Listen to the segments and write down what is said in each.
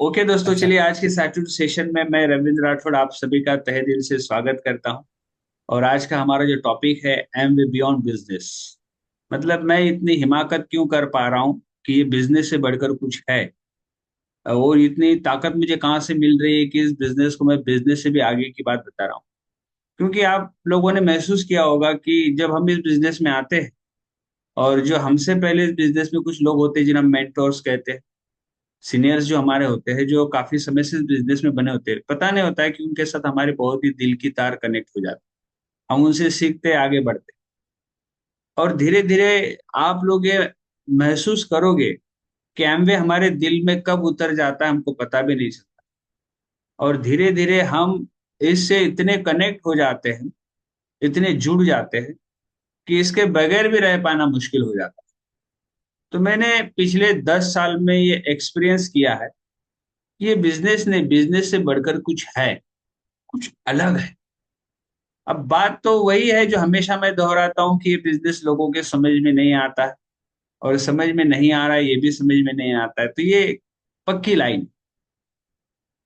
Okay दोस्तों, अच्छा। चलिए आज के सैटरडे सेशन में मैं रविंद्र राठौड़ आप सभी का तहे दिल से स्वागत करता हूं। और आज का हमारा जो टॉपिक है एम वे बियॉन्ड बिजनेस। मतलब मैं इतनी हिमाकत क्यों कर पा रहा हूं कि ये बिजनेस से बढ़कर कुछ है। और इतनी ताकत मुझे कहाँ से मिल रही है कि इस बिजनेस को मैं बिजनेस से भी आगे की बात बता रहा हूँ। क्योंकि आप लोगों ने महसूस किया होगा कि जब हम इस बिजनेस में आते हैं और जो हमसे पहले इस बिजनेस में कुछ लोग होते हैं जिन्हें हम मेंटोर्स कहते हैं, सीनियर्स जो हमारे होते हैं, जो काफी समय से बिजनेस में बने होते हैं, पता नहीं होता है कि उनके साथ हमारे बहुत ही दिल की तार कनेक्ट हो जाती है। हम उनसे सीखते आगे बढ़ते, और धीरे धीरे आप लोग ये महसूस करोगे कि एमवे हमारे दिल में कब उतर जाता है हमको पता भी नहीं चलता। और धीरे धीरे हम इससे इतने कनेक्ट हो जाते हैं, इतने जुड़ जाते हैं कि इसके बगैर भी रह पाना मुश्किल हो जाता है। तो मैंने पिछले 10 साल में ये एक्सपीरियंस किया है कि ये बिजनेस नहीं, बिजनेस से बढ़कर कुछ है, कुछ अलग है। अब बात तो वही है जो हमेशा मैं दोहराता हूँ कि ये बिजनेस लोगों के समझ में नहीं आता है, और समझ में नहीं आ रहा है, ये भी समझ में नहीं आता है, तो ये पक्की लाइन।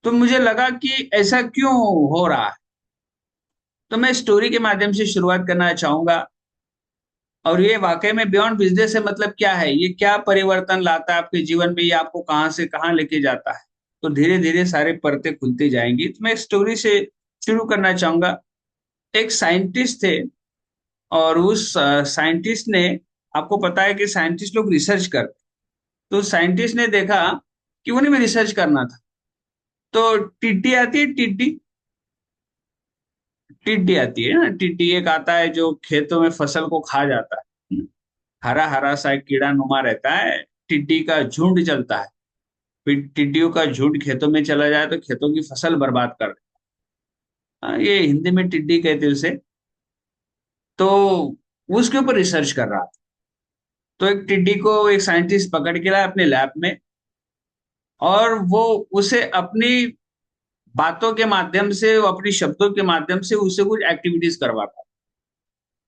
तो मुझे लगा कि ऐसा क्यों हो रहा है। तो मैं स्टोरी के माध्यम से शुरुआत करना चाहूंगा। और ये वाकई में बियॉन्ड बिजनेस से मतलब क्या है, ये क्या परिवर्तन लाता है आपके जीवन में, ये आपको कहाँ से कहाँ लेके जाता है। तो धीरे धीरे सारे परतें खुलती जाएंगी। तो मैं एक स्टोरी से शुरू करना चाहूंगा। एक साइंटिस्ट थे, और उस साइंटिस्ट ने, आपको पता है कि साइंटिस्ट लोग रिसर्च करते, तो साइंटिस्ट ने देखा कि उन्हें भी रिसर्च करना था। तो टिड्डी आती है, टिड्डी, टिड्डी आती है ना, टिड्डी एक आता है जो खेतों में फसल को खा जाता है। हरा हरा सा एक कीड़ा नुमा रहता है। टिड्डी का झुंड चलता है। फिर टिड्डियों का झुंड खेतों में चला जाए तो खेतों की फसल बर्बाद कर देता है। ये हिंदी में टिड्डी कहते हैं उसे। तो उसके ऊपर रिसर्च कर रहा था। तो एक टिड्डी को एक साइंटिस्ट पकड़ के लाया अपने लैब में, और वो उसे अपनी बातों के माध्यम से, वो अपनी शब्दों के माध्यम से उसे कुछ एक्टिविटीज करवाता।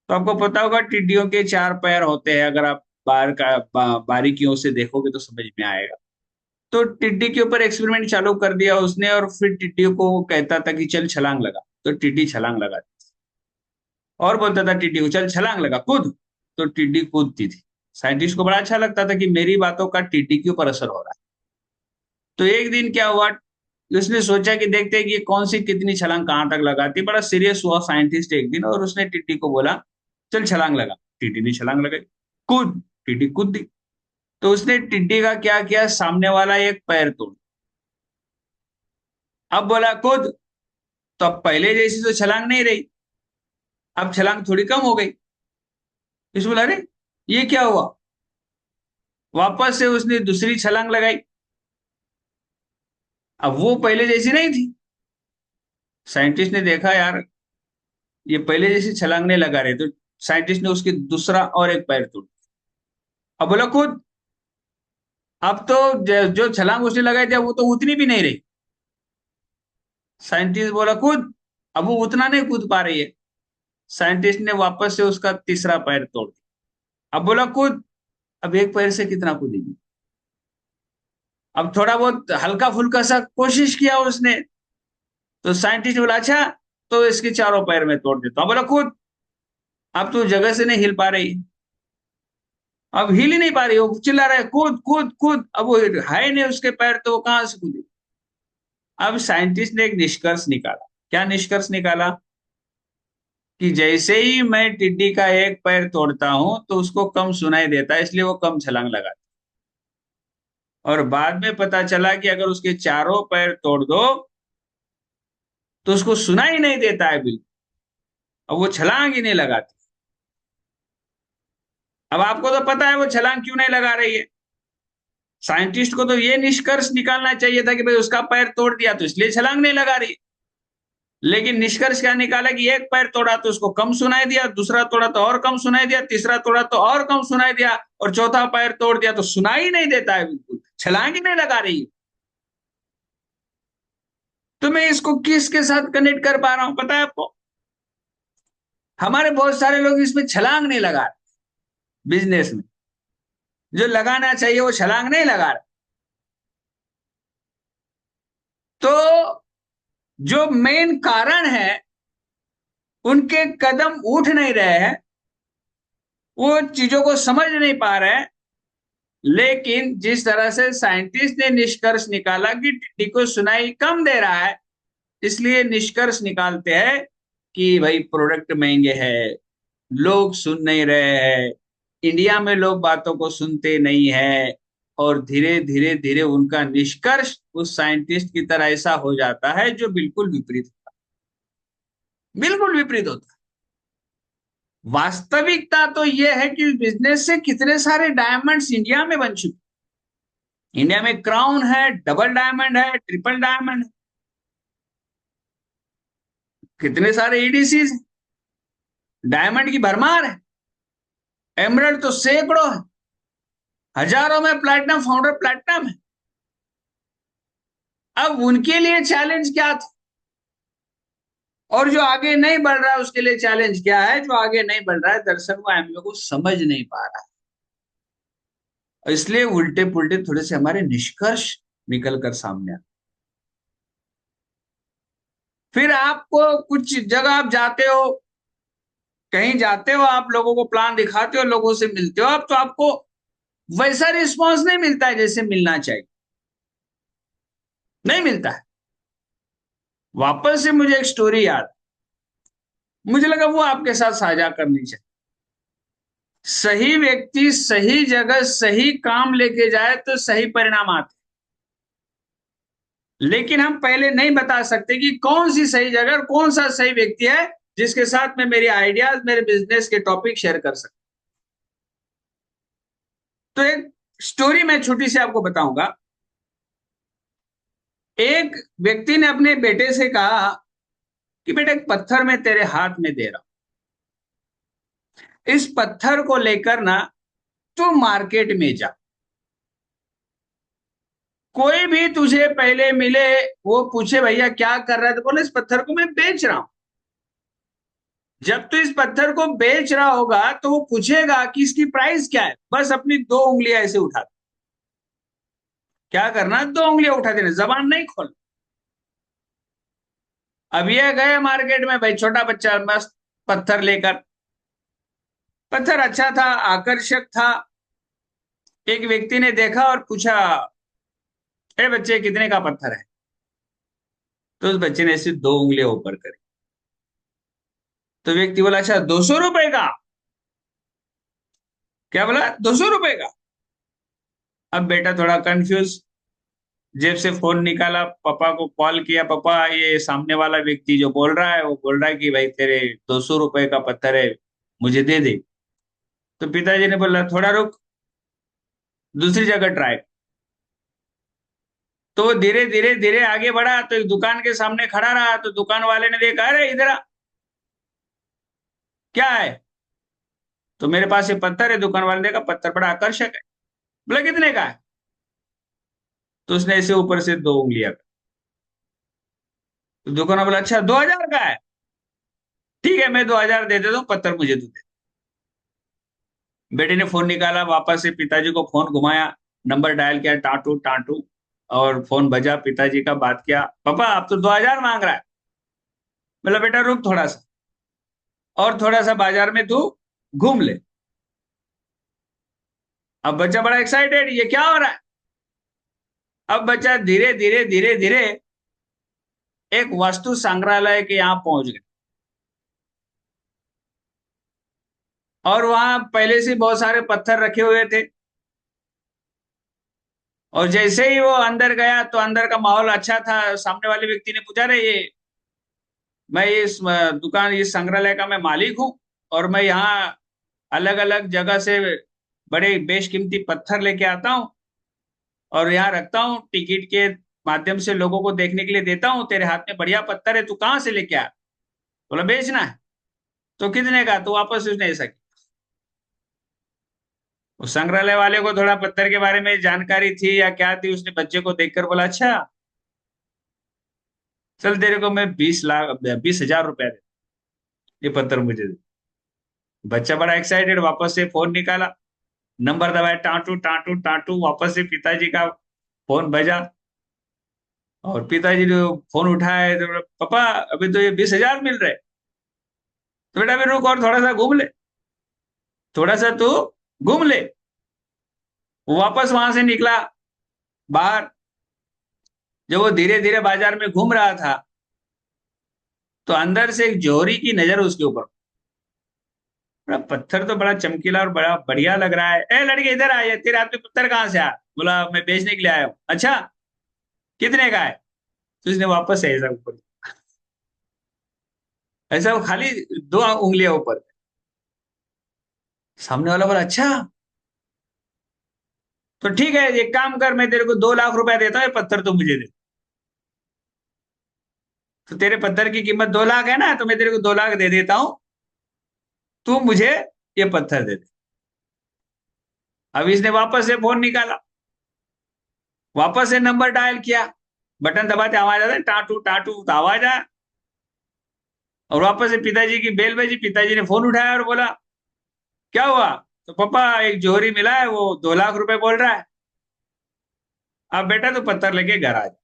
तो आपको पता होगा टिड्डियों के 4 पैर होते हैं, अगर आप बारीकियों से देखोगे तो समझ में आएगा। तो टिड्डी के ऊपर एक्सपेरिमेंट चालू कर दिया उसने, और फिर टिड्डियों को वो कहता था कि चल छलांग लगा, तो टिड्डी छलांग लगा। और बोलता था टिड्डी को चल छलांग लगा, कूद, तो टिड्डी कूदती थी। साइंटिस्ट को बड़ा अच्छा लगता था कि मेरी बातों का टिड्डी के ऊपर असर हो रहा है। तो एक दिन क्या हुआ, उसने सोचा कि देखते हैं कि ये कौन सी कितनी छलांग कहाँ तक लगाती है। बड़ा सीरियस हुआ साइंटिस्ट एक दिन, और उसने टिड्डी को बोला चल छलांग लगा। टिड्डी ने छलांग लगाई, कूद, टिड्डी कूद दी। तो उसने टिड्डी का क्या किया, सामने वाला एक पैर तोड़, अब बोला कूद। तो अब पहले जैसी तो छलांग नहीं रही, अब छलांग थोड़ी कम हो गई। इसको बोला अरे ये क्या हुआ। वापस से उसने दूसरी छलांग लगाई, अब वो पहले जैसी नहीं थी। साइंटिस्ट ने देखा यार ये पहले जैसी छलांग नहीं लगा रहे, तो साइंटिस्ट ने उसकी दूसरा और एक पैर तोड़, अब बोला कूद। अब तो जो छलांग उसने लगाई थी वो तो उतनी भी नहीं रही। साइंटिस्ट बोला कूद, अब वो उतना नहीं कूद पा रही है। साइंटिस्ट ने वापस से उसका तीसरा पैर तोड़ दिया, अब बोला कूद, अब एक पैर से कितना कूदेगी। अब थोड़ा बहुत हल्का फुल्का सा कोशिश किया उसने। तो साइंटिस्ट बोला अच्छा, तो इसके चारों पैर में तोड़ देता हूं। बोला कूद, अब तो जगह से नहीं हिल पा रही, अब हिल ही नहीं पा रही, वो चिल्ला रहा है कूद कूद कूद, अब वो है नहीं उसके पैर, तो वो कहां से कूदी। अब साइंटिस्ट ने एक निष्कर्ष निकाला। क्या निष्कर्ष निकाला, कि जैसे ही मैं टिड्डी का एक पैर तोड़ता हूं तो उसको कम सुनाई देता है, इसलिए वो कम छलांग लगाता है। और बाद में पता चला कि अगर उसके चारों पैर तोड़ दो तो उसको सुनाई नहीं देता है बिल्कुल, और वो छलांग ही नहीं लगाती। अब आपको तो पता है वो छलांग क्यों नहीं लगा रही है। साइंटिस्ट को तो ये निष्कर्ष निकालना चाहिए था कि भाई उसका पैर तोड़ दिया तो इसलिए छलांग नहीं लगा रही। लेकिन निष्कर्ष क्या निकाला कि एक पैर तोड़ा तो उसको कम सुनाई दिया, दूसरा तोड़ा तो और कम सुनाई दिया, तीसरा तोड़ा तो और कम सुनाई दिया, और चौथा पैर तोड़ दिया तो सुनाई नहीं देता है बिल्कुल, छलांग ही नहीं लगा रही है। तो मैं इसको किसके साथ कनेक्ट कर पा रहा हूं पता है आपको। हमारे बहुत सारे लोग इसमें छलांग नहीं लगा रहे, बिजनेस में जो लगाना चाहिए वो छलांग नहीं लगा रहे। तो जो मेन कारण है, उनके कदम उठ नहीं रहे हैं, वो चीजों को समझ नहीं पा रहे हैं। लेकिन जिस तरह से साइंटिस्ट ने निष्कर्ष निकाला कि टिड्डी को सुनाई कम दे रहा है, इसलिए निष्कर्ष निकालते हैं कि भाई प्रोडक्ट महंगे हैं, लोग सुन नहीं रहे हैं, इंडिया में लोग बातों को सुनते नहीं है। और धीरे धीरे धीरे उनका निष्कर्ष उस साइंटिस्ट की तरह ऐसा हो जाता है जो बिल्कुल विपरीत होता है, बिल्कुल विपरीत होता है। वास्तविकता तो यह है कि बिजनेस से कितने सारे डायमंड्स इंडिया में बन चुके। इंडिया में क्राउन है, डबल डायमंड है, ट्रिपल डायमंड है, कितने सारे ईडीसीज, डायमंड की भरमार है, एमरल्ड तो सैकड़ों है, हजारों में प्लैटिनम, फाउंडर प्लैटिनम है। अब उनके लिए चैलेंज क्या था, और जो आगे नहीं बढ़ रहा है उसके लिए चैलेंज क्या है? जो आगे नहीं बढ़ रहा है दरअसल वो एमबीए को समझ नहीं पा रहा है, इसलिए उल्टे पुल्टे थोड़े से हमारे निष्कर्ष निकल कर सामने आते। फिर आपको कुछ जगह आप जाते हो, कहीं जाते हो, आप लोगों को प्लान दिखाते हो, लोगों से मिलते हो, अब तो आपको वैसा रिस्पॉन्स नहीं मिलता है जैसे मिलना चाहिए, नहीं मिलता है। वापस से मुझे एक स्टोरी याद, मुझे लगा वो आपके साथ साझा करनी चाहिए। सही व्यक्ति सही जगह सही काम लेके जाए तो सही परिणाम आते, लेकिन हम पहले नहीं बता सकते कि कौन सी सही जगह और कौन सा सही व्यक्ति है जिसके साथ में मेरे आइडियाज, मेरे बिजनेस के टॉपिक शेयर कर सकते। तो एक स्टोरी मैं छोटी सी आपको बताऊंगा। एक व्यक्ति ने अपने बेटे से कहा कि बेटा एक पत्थर मैं तेरे हाथ में दे रहा हूं, इस पत्थर को लेकर ना तू मार्केट में जा, कोई भी तुझे पहले मिले वो पूछे भैया क्या कर रहा है, तो बोले इस पत्थर को मैं बेच रहा हूं। जब तू इस पत्थर को बेच रहा होगा तो वो पूछेगा कि इसकी प्राइस क्या है, बस अपनी दो उंगलियां ऐसे उठा, क्या करना, दो उंगलियां उठा देना, जबान नहीं खोल। अब ये गए मार्केट में भाई, छोटा बच्चा मस्त पत्थर लेकर, पत्थर अच्छा था, आकर्षक था। एक व्यक्ति ने देखा और पूछा, ए बच्चे कितने का पत्थर है? तो उस बच्चे ने ऐसे दो उंगलियां ऊपर करी। तो व्यक्ति बोला अच्छा 200 रुपए का? क्या बोला, 200 रुपए का? अब बेटा थोड़ा कंफ्यूज, जेब से फोन निकाला, पापा को कॉल किया, पापा ये सामने वाला व्यक्ति जो बोल रहा है वो बोल रहा है कि भाई तेरे 200 रुपए का पत्थर है, मुझे दे दे। तो पिताजी ने बोला थोड़ा रुक, दूसरी जगह ट्राई। तो वो धीरे धीरे धीरे आगे बढ़ा तो एक दुकान के सामने खड़ा रहा, तो दुकान वाले ने देखा, अरे इधर आ, क्या है? तो मेरे पास ये पत्थर है। दुकान वाले ने देखा पत्थर बड़ा आकर्षक है, बोला कितने का है? तो उसने ऐसे ऊपर से दो उंगलियां कर। तो दुकान वाला बोला अच्छा 2000 का है, ठीक है मैं 2000 दे देता हूँ, पत्थर मुझे तू दे। बेटे ने फोन निकाला, वापस से पिताजी को फोन घुमाया, नंबर डायल किया, टाटू टाटू, और फोन बजा, पिताजी का बात किया, पापा आप तो 2000 मांग रहा है। बोला बेटा रुक थोड़ा सा, और थोड़ा सा बाजार में तू घूम ले। अब बच्चा बड़ा एक्साइटेड, ये क्या हो रहा है? अब बच्चा धीरे धीरे धीरे धीरे एक वस्तु संग्रहालय के यहाँ पहुंच गया, और वहां पहले से बहुत सारे पत्थर रखे हुए थे। और जैसे ही वो अंदर गया तो अंदर का माहौल अच्छा था। सामने वाले व्यक्ति ने पूछा, रे ये मैं इस दुकान, इस संग्रहालय का मैं मालिक हूँ, और मैं यहाँ अलग अलग जगह से बड़े बेशकीमती पत्थर लेके आता हूँ और यहाँ रखता हूँ, टिकट के माध्यम से लोगों को देखने के लिए देता हूँ, तेरे हाथ में बढ़िया पत्थर है, तू कहाँ से लेके आया? बोला बेचना है। तो कितने का? तो वापस उसने ऐसा किया। उस संग्रहालय वाले को थोड़ा पत्थर के बारे में जानकारी थी या क्या थी, उसने बच्चे को देखकर बोला अच्छा चल तेरे को मैं 20 लाख 20,000 रुपया दे, ये पत्थर मुझे दे। बच्चा बड़ा एक्साइटेड, वापस से फोन निकाला, नंबर दबाया, टाटू टाटू टाटू, वापस से पिताजी का फोन बजा, और पिताजी ने फोन उठाए तो बोला, पापा अभी तो ये 20,000 मिल रहे, तो बेटा फिर रुक और थोड़ा सा घूम ले, थोड़ा सा तू घूम ले। वो वापस वहां से निकला बाहर। जब वो धीरे धीरे बाजार में घूम रहा था तो अंदर से एक जौहरी की नजर उसके ऊपर। बड़ा पत्थर तो बड़ा चमकीला और बड़ा बढ़िया लग रहा है। ए लड़के इधर आ, ये तेरे हाथ में पत्थर कहाँ से आ? बोला मैं बेचने के लिए आया हूँ। अच्छा, कितने का है? तो उसने वापस से ऐसा ऊपर, ऐसा वो खाली 2 उंगलियां ऊपर। सामने वाला बोला अच्छा, तो ठीक है एक काम कर, मैं तेरे को 2 लाख रुपया देता हूँ, ये पत्थर तो मुझे दे। तो तेरे पत्थर की कीमत 2 लाख है ना, तो मैं तेरे को 2 लाख दे देता हूँ, तू मुझे ये पत्थर दे दे। अब इसने वापस से फोन निकाला, वापस से नंबर डायल किया, बटन दबाते आवाज आता है टाटू टाटू, तो आवाज आया। और वापस से पिताजी की बेल बजी, पिताजी ने फोन उठाया और बोला क्या हुआ? तो पापा एक जोहरी मिला है, वो 2 लाख रुपए बोल रहा है, अब बेटा तू पत्थर लेके घर आ जा।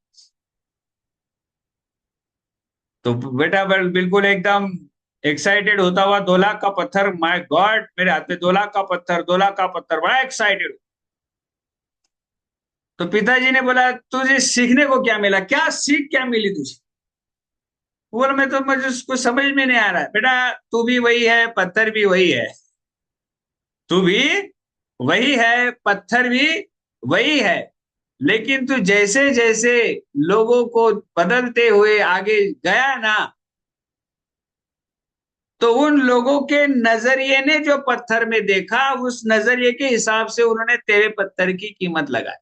तो बेटा बिल्कुल एकदम एक्साइटेड होता हुआ, 2 लाख का पत्थर, माय गॉड मेरे हाथ में 2 लाख का पत्थर, 2 लाख का पत्थर, बड़ा एक्साइटेड। तो पिताजी ने बोला तुझे सीखने को क्या मिला, क्या सीख क्या मिली तुझे? वो बोला मैं तो, मुझे उसको समझ में नहीं आ रहा है। बेटा तू भी वही है, पत्थर भी वही है, तू भी वही है, पत्थर भी वही है। लेकिन तू जैसे जैसे लोगों को बदलते हुए आगे गया ना, तो उन लोगों के नजरिए ने जो पत्थर में देखा, उस नजरिए के हिसाब से उन्होंने तेरे पत्थर की कीमत लगाई।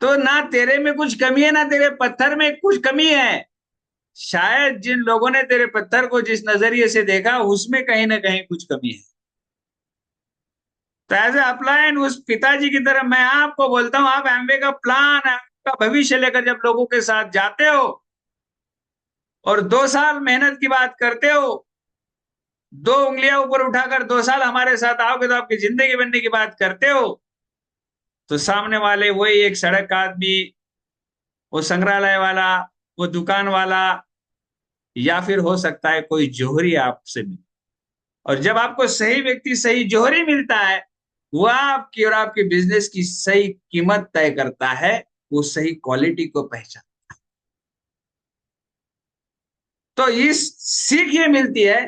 तो ना तेरे में कुछ कमी है, ना तेरे पत्थर में कुछ कमी है। शायद जिन लोगों ने तेरे पत्थर को जिस नजरिए से देखा, उसमें कहीं ना कहीं कुछ कमी है। तो एज ए अपलायन उस पिताजी की तरह मैं आपको बोलता हूं, आप एमवे का प्लान, आपका भविष्य लेकर जब लोगों के साथ जाते हो और 2 साल मेहनत की बात करते हो, 2 उंगलियां ऊपर उठाकर 2 साल हमारे साथ आओगे तो आपकी जिंदगी बनने की बात करते हो, तो सामने वाले वही एक सड़क का आदमी, वो संग्रहालय वाला, वो दुकान वाला, या फिर हो सकता है कोई जोहरी आपसे मिले। और जब आपको सही व्यक्ति, सही जोहरी मिलता है, वो आपकी और आपके बिजनेस की सही कीमत तय करता है, वो सही क्वालिटी को पहचान। तो इस सीख ये मिलती है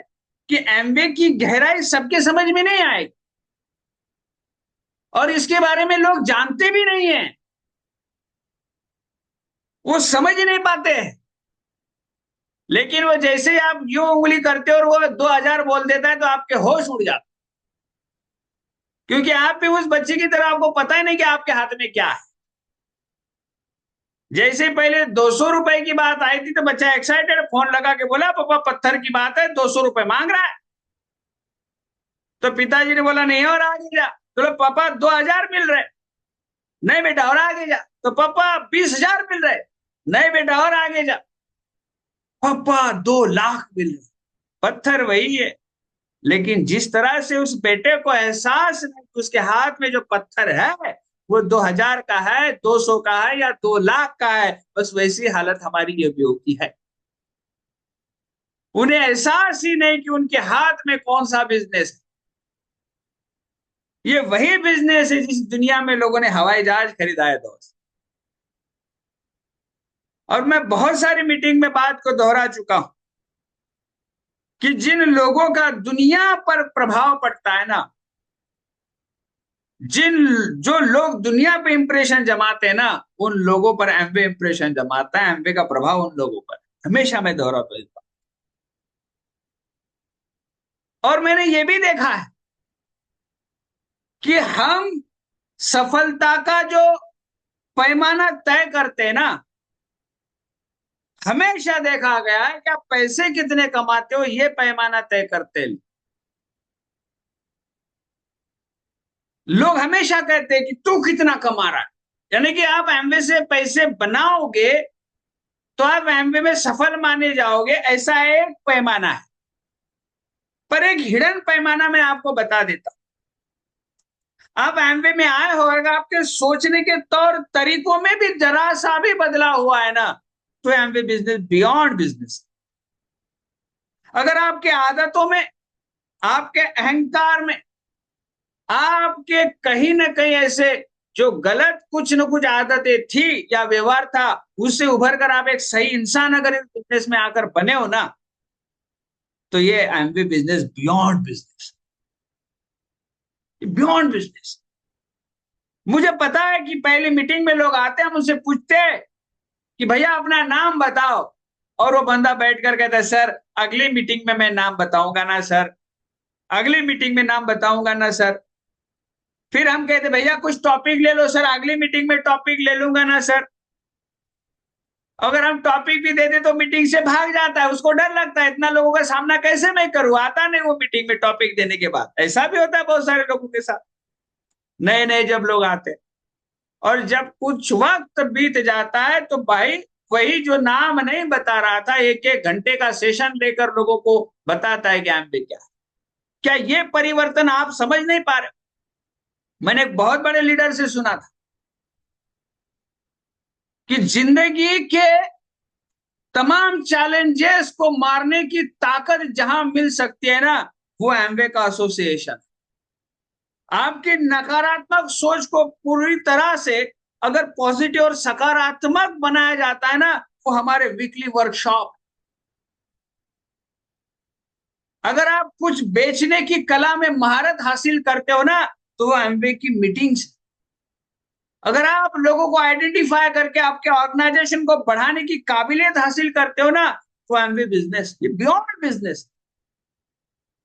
कि एमबीए की गहराई सबके समझ में नहीं आएगी, और इसके बारे में लोग जानते भी नहीं है, वो समझ ही नहीं पाते हैं। लेकिन वो जैसे ही आप यूं उंगली करते हो और वो 2,000 बोल देता है, तो आपके होश उड़ जाते, क्योंकि आप भी उस बच्चे की तरह, आपको पता ही नहीं कि आपके हाथ में क्या है। जैसे पहले 200 रुपए की बात आई थी तो बच्चा एक्साइटेड फोन लगा के बोला पापा पत्थर की बात है, 200 रुपए मांग रहा है। तो पिताजी ने बोला नहीं और आगे जा। तो पापा 2,000 मिल रहे। नहीं बेटा और आगे जा। तो पापा 20,000 मिल रहे। नहीं बेटा और आगे जा। पापा 2 लाख मिल रहे। पत्थर वही है, लेकिन जिस तरह से उस बेटे को एहसास नहीं कि उसके हाथ में जो पत्थर है वो 2,000 का है, 200 का है या 2 लाख का है, बस वैसी हालत हमारी ये भी होती है। उन्हें एहसास ही नहीं कि उनके हाथ में कौन सा बिजनेस है। ये वही बिजनेस है जिस दुनिया में लोगों ने हवाई जहाज खरीदा है दोस्त। और मैं बहुत सारी मीटिंग में बात को दोहरा चुका हूं कि जिन लोगों का दुनिया पर प्रभाव पड़ता है ना, जिन जो लोग दुनिया पे इंप्रेशन जमाते हैं ना, उन लोगों पर एमवे इंप्रेशन जमाता है, एमवे का प्रभाव उन लोगों पर। हमेशा मैं दोहराता हूं इस बात। और मैंने ये भी देखा है कि हम सफलता का जो पैमाना तय करते हैं ना, हमेशा देखा गया है कि आप पैसे कितने कमाते हो ये पैमाना तय करते हैं। लोग हमेशा कहते हैं कि तू कितना कमा रहा है, यानी कि आप एमवे से पैसे बनाओगे तो आप एमवे में सफल माने जाओगे, ऐसा एक पैमाना है। पर एक हिडन पैमाना मैं आपको बता देता आप एमवे में आए हो, अगर आपके सोचने के तौर तरीकों में भी जरा सा भी बदलाव हुआ है ना, तो एमवे बिजनेस बियॉन्ड बिजनेस। अगर आपके आदतों में, आपके अहंकार में, आपके कहीं ना कहीं ऐसे जो गलत कुछ न कुछ आदतें थी या व्यवहार था, उससे उभर कर आप एक सही इंसान अगर इस बिजनेस में आकर बने हो ना, तो ये Amway business beyond business, beyond business. मुझे पता है कि पहली मीटिंग में लोग आते हैं, मुझसे पूछते हैं कि भैया अपना नाम बताओ, और वो बंदा बैठ कर कहता है सर अगली मीटिंग में मैं नाम बताऊंगा ना सर, अगली मीटिंग में नाम बताऊंगा ना सर। फिर हम कहते भैया कुछ टॉपिक ले लो सर, अगली मीटिंग में टॉपिक ले लूंगा ना सर। अगर हम टॉपिक भी दे दे तो मीटिंग से भाग जाता है, उसको डर लगता है इतना लोगों का सामना कैसे मैं करूं, आता नहीं वो मीटिंग में टॉपिक देने के बाद। ऐसा भी होता है बहुत सारे लोगों के साथ, नए नए जब लोग आते हैं। और जब कुछ वक्त बीत जाता है तो भाई वही जो नाम नहीं बता रहा था, एक एक घंटे का सेशन लेकर लोगों को बताता है कि एमबी क्या है। क्या ये परिवर्तन आप समझ नहीं पा रहे? मैंने एक बहुत बड़े लीडर से सुना था कि जिंदगी के तमाम चैलेंजेस को मारने की ताकत जहां मिल सकती है ना, वो एमवे का एसोसिएशन। आपकी नकारात्मक सोच को पूरी तरह से अगर पॉजिटिव और सकारात्मक बनाया जाता है ना, वो हमारे वीकली वर्कशॉप। अगर आप कुछ बेचने की कला में महारत हासिल करते हो ना, तो वो एमवे की मीटिंग्स। अगर आप लोगों को आइडेंटिफाई करके आपके ऑर्गेनाइजेशन को बढ़ाने की काबिलियत हासिल करते हो ना, तो एमवे बिजनेस, ये बियॉन्ड बिजनेस।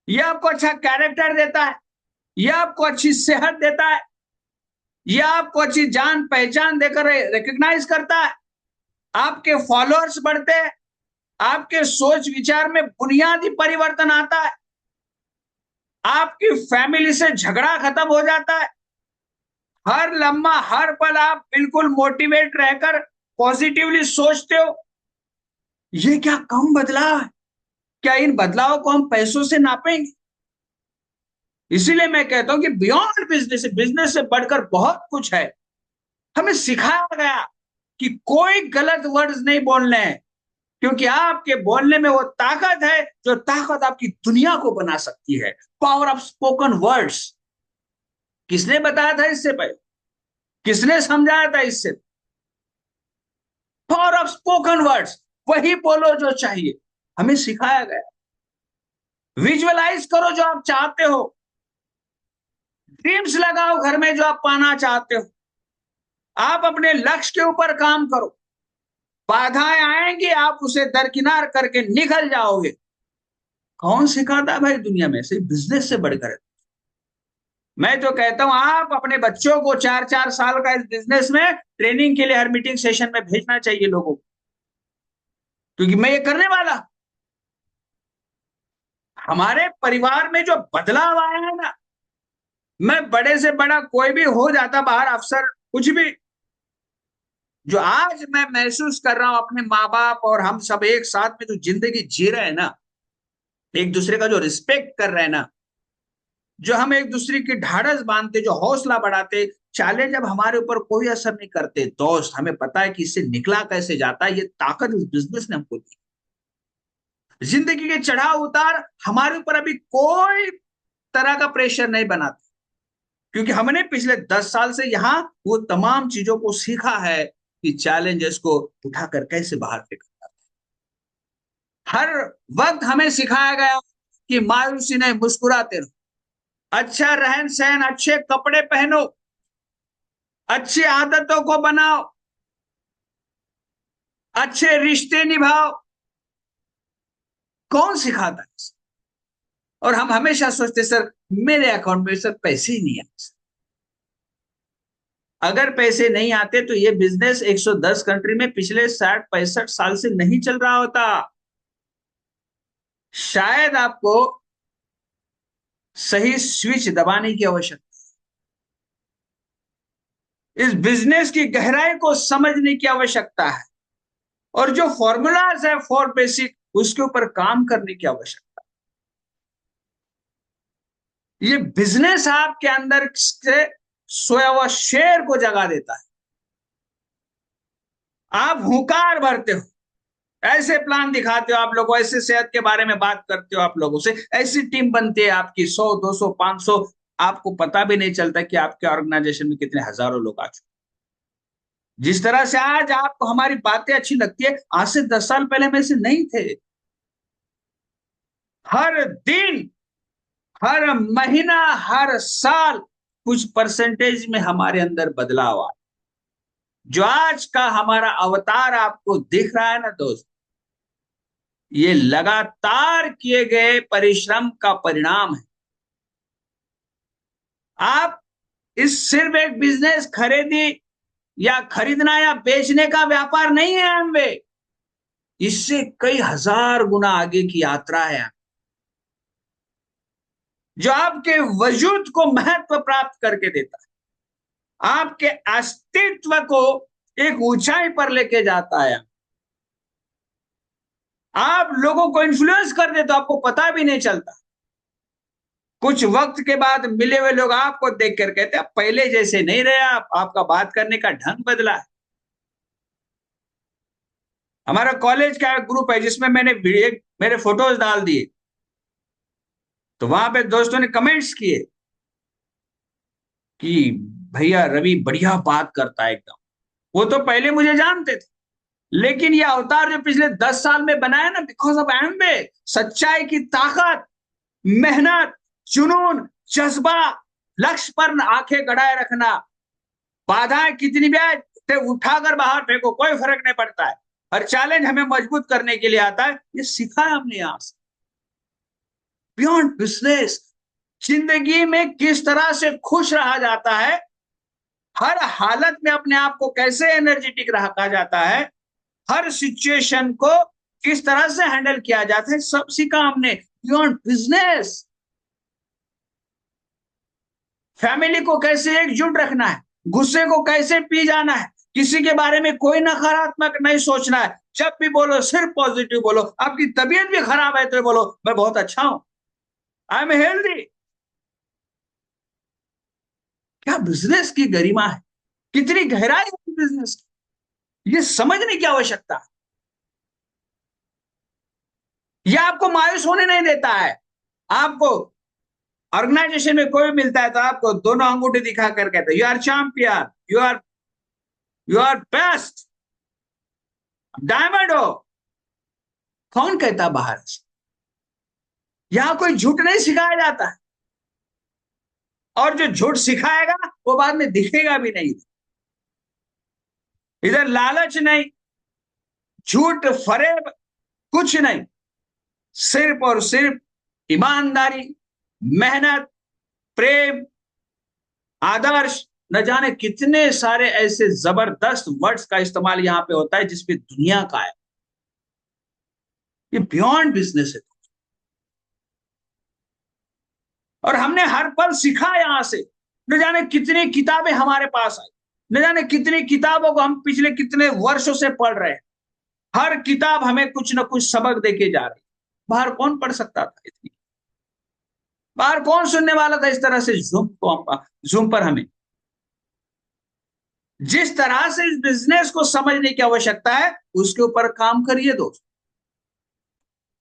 ये आपको अच्छा कैरेक्टर देता है, ये आपको अच्छी सेहत देता है, ये आपको अच्छी जान पहचान देकर रिकग्नाइज करता है, आपके फॉलोअर्स बढ़ते हैं, आपके सोच विचार में बुनियादी परिवर्तन आता है, आपकी फैमिली से झगड़ा खत्म हो जाता है, हर लम्हा हर पल आप बिल्कुल मोटिवेट रहकर पॉजिटिवली सोचते हो। ये क्या कम बदलाव है? क्या इन बदलावों को हम पैसों से नापेंगे? इसीलिए मैं कहता हूं कि बियॉन्ड बिजनेस, बिजनेस से बढ़कर बहुत कुछ है। हमें सिखाया गया कि कोई गलत वर्ड्स नहीं बोलने हैं, क्योंकि आपके बोलने में वो ताकत है जो ताकत आपकी दुनिया को बना सकती है। Power of spoken words. किसने बताया था इससे पहले? किसने समझाया था इससे? Power of spoken words. वही बोलो जो चाहिए, हमें सिखाया गया। विजुअलाइज करो जो आप चाहते हो, ड्रीम्स लगाओ घर में जो आप पाना चाहते हो, आप अपने लक्ष्य के ऊपर काम करो। बाधाएं आएंगी, आप उसे दरकिनार करके निकल जाओगे। कौन सिखाता है भाई दुनिया में? सिर्फ बिजनेस से बढ़कर। मैं तो कहता हूं आप अपने बच्चों को 4-4 साल का इस बिजनेस में ट्रेनिंग के लिए हर मीटिंग सेशन में भेजना चाहिए लोगों को, क्योंकि मैं ये करने वाला। हमारे परिवार में जो बदलाव आया है ना, मैं बड़े से बड़ा कोई भी हो जाता बाहर अफसर कुछ भी, जो आज मैं महसूस कर रहा हूं अपने माँ बाप और हम सब एक साथ में जो जिंदगी जी रहे हैं ना, एक दूसरे का जो रिस्पेक्ट कर रहे हैं ना, जो हम एक दूसरे की ढाढ़स बांधते, जो हौसला बढ़ाते, चैलेंज अब हमारे ऊपर कोई असर नहीं करते दोस्त। हमें पता है कि इससे निकला कैसे जाता है, ये ताकत इस बिजनेस ने हमको दी। जिंदगी के चढ़ाव उतार हमारे ऊपर अभी कोई तरह का प्रेशर नहीं बनाते, क्योंकि हमने पिछले 10 साल से यहाँ वो तमाम चीजों को सीखा है कि चैलेंजेस को उठाकर कैसे बाहर फेंका। हर वक्त हमें सिखाया गया कि मायूसी नहीं, मुस्कुराते रहो, अच्छा रहन सहन, अच्छे कपड़े पहनो, अच्छी आदतों को बनाओ, अच्छे रिश्ते निभाओ। कौन सिखाता है? और हम हमेशा सोचते सर मेरे अकाउंट में सर पैसे ही नहीं आते। अगर पैसे नहीं आते तो ये बिजनेस 110 कंट्री में पिछले 60-65 साल से नहीं चल रहा होता। शायद आपको सही स्विच दबाने की आवश्यकता, इस बिजनेस की गहराई को समझने की आवश्यकता है, और जो फॉर्मूलाज है फॉर बेसिक, उसके ऊपर काम करने की आवश्यकता है। ये बिजनेस आपके अंदर से सोया हुआ शेर को जगा देता है। आप हुंकार भरते हो, ऐसे प्लान दिखाते हो आप लोगों, ऐसे सेहत के बारे में बात करते हो आप लोगों से, ऐसी टीम बनती है आपकी 100 200 500, आपको पता भी नहीं चलता कि आपके ऑर्गेनाइजेशन में कितने हजारों लोग आ चुके। जिस तरह से आज आपको हमारी बातें अच्छी लगती है, आज से 10 साल पहले में से नहीं थे। हर दिन, हर महीना, हर साल कुछ परसेंटेज में हमारे अंदर बदलाव आया। जो आज का हमारा अवतार आपको दिख रहा है ना दोस्त, ये लगातार किए गए परिश्रम का परिणाम है। आप इस सिर्फ एक बिजनेस खरीदी या खरीदना या बेचने का व्यापार नहीं है एमवे, इससे कई हजार गुना आगे की यात्रा है, जो आपके वजूद को महत्व प्राप्त करके देता है, आपके अस्तित्व को एक ऊंचाई पर लेके जाता है। आप लोगों को इन्फ्लुएंस कर देते हो, आपको पता भी नहीं चलता। कुछ वक्त के बाद मिले हुए लोग आपको देख कर कहते हैं पहले जैसे नहीं रहे आप, आपका बात करने का ढंग बदला है। हमारा कॉलेज का एक ग्रुप है जिसमें मैंने मेरे फोटोज डाल दिए, तो वहां पे दोस्तों ने कमेंट्स किए कि भैया रवि बढ़िया बात करता है एकदम। वो तो पहले मुझे जानते थे, लेकिन ये अवतार जो पिछले 10 साल में बनाया ना, बिकॉज ऑफ एम्बे, सच्चाई की ताकत, मेहनत, जुनून, जज्बा, लक्ष्य पर आंखें गड़ाए रखना, बाधाएं कितनी भी आए उसे उठाकर बाहर फेंको, कोई फर्क नहीं पड़ता है। हर चैलेंज हमें मजबूत करने के लिए आता है, ये सीखा है हमने यहां से। बियॉन्ड बिजनेस, जिंदगी में किस तरह से खुश रहा जाता है, हर हालत में अपने आप को कैसे एनर्जेटिक रखा जाता है, हर सिचुएशन को किस तरह से हैंडल किया जाता है, सब सीखा हमने बियॉन्ड बिजनेस। फैमिली को कैसे एकजुट रखना है, गुस्से को कैसे पी जाना है, किसी के बारे में कोई नकारात्मक नहीं सोचना है, जब भी बोलो सिर्फ पॉजिटिव बोलो। आपकी तबीयत भी खराब है तो बोलो मैं बहुत अच्छा हूं, आई एम हेल्दी। क्या बिजनेस की गरिमा है, कितनी गहराई है बिजनेस की, ये समझने की आवश्यकता है। ये आपको मायूस होने नहीं देता है। आपको ऑर्गेनाइजेशन में कोई मिलता है तो आपको दोनों अंगूठे दिखा कर कहते हैं you are champion, you are best, diamond हो। कौन कहता बाहर से? यहां कोई झूठ नहीं सिखाया जाता है, और जो झूठ सिखाएगा वो बाद में दिखेगा भी नहीं। इधर लालच नहीं, झूठ फरेब कुछ नहीं, सिर्फ और सिर्फ ईमानदारी, मेहनत, प्रेम, आदर्श, न जाने कितने सारे ऐसे जबरदस्त वर्ड्स का इस्तेमाल यहां पे होता है जिसपे दुनिया का है। ये बियॉन्ड बिजनेस है। और हमने हर पल सीखा यहां से। न जाने कितनी किताबें हमारे पास आई, न जाने कितनी किताबों को हम पिछले कितने वर्षों से पढ़ रहे हैं। हर किताब हमें कुछ न कुछ सबक देके जा रही। बाहर कौन पढ़ सकता था इतनी? बाहर कौन सुनने वाला था इस तरह से जूम पर हमें? जिस तरह से इस बिजनेस को समझने की आवश्यकता है उसके ऊपर काम करिए दोस्त।